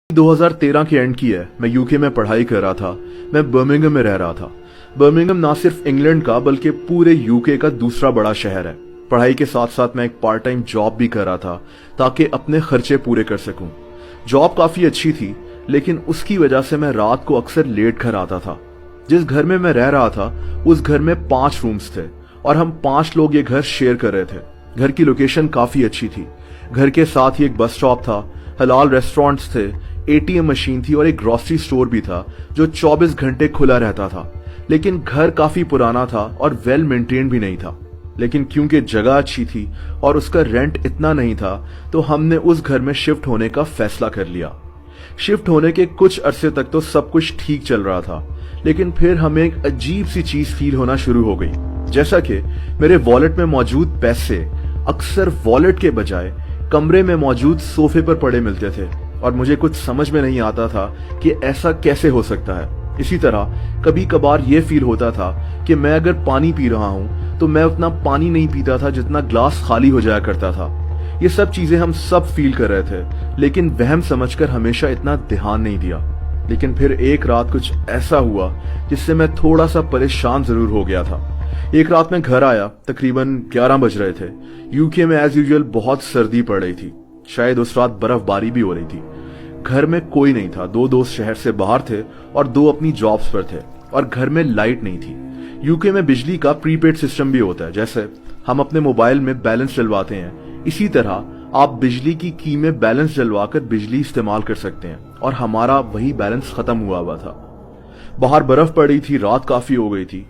2013 के एंड की है। मैं यूके में पढ़ाई कर रहा था। मैं बर्मिंघम में रह रहा था। बर्मिंघम ना सिर्फ इंग्लैंड का बल्कि पूरे यूके का दूसरा बड़ा शहर है। पढ़ाई के साथ साथ मैं एक पार्ट टाइम जॉब भी कर रहा था ताकि अपने खर्चे पूरे कर सकूं। जॉब काफी अच्छी थी, लेकिन उसकी वजह से मैं रात को अक्सर लेट घर आता था। जिस घर में मैं रह रहा था उस घर में 5 रूम्स थे और हम 5 लोग ये घर शेयर कर रहे थे। घर की लोकेशन काफी अच्छी थी। घर के साथ ही एक बस स्टॉप था, हलाल रेस्टोरेंट्स थे, एटीएम मशीन थी और एक ग्रोसरी स्टोर भी था जो 24 घंटे खुला रहता था। लेकिन घर काफी पुराना था और वेल मेंटेन भी नहीं था। लेकिन क्योंकि जगह अच्छी थी और उसका रेंट इतना नहीं था, तो हमने उस घर में शिफ्ट होने का फैसला कर लिया। शिफ्ट होने के कुछ अरसे तक तो सब कुछ ठीक चल रहा था, लेकिन फिर हमें एक अजीब सी चीज फील होना शुरू हो गई। जैसा कि मेरे वॉलेट में मौजूद पैसे अक्सर वॉलेट के बजाय कमरे में मौजूद सोफे पर पड़े मिलते थे और मुझे कुछ समझ में नहीं आता था कि ऐसा कैसे हो सकता है। इसी तरह कभी कभार ये फील होता था कि मैं अगर पानी पी रहा हूं तो मैं उतना पानी नहीं पीता था जितना ग्लास खाली हो जाया करता था। ये सब चीजें हम सब फील कर रहे थे, लेकिन वहम समझकर हमेशा इतना ध्यान नहीं दिया। लेकिन फिर एक रात कुछ ऐसा हुआ जिससे मैं थोड़ा सा परेशान जरूर हो गया था। एक रात मैं घर आया, तकरीबन 11 बज रहे थे। यूके में एज यूजुअल बहुत सर्दी पड़ रही थी। शायद उस रात बर्फबारी भी हो रही थी। घर में कोई नहीं था। 2 दोस्त शहर से बाहर थे और 2 अपनी जॉब्स पर थे और घर में लाइट नहीं थी। यूके में बिजली का प्रीपेड सिस्टम भी होता है। जैसे हम अपने मोबाइल में बैलेंस डलवाते हैं, इसी तरह आप बिजली की की में बैलेंस डलवाकर बिजली इस्तेमाल कर सकते हैं और हमारा वही बैलेंस खत्म हुआ था। बाहर बर्फ पड़ रही थी, रात काफी हो गई थी।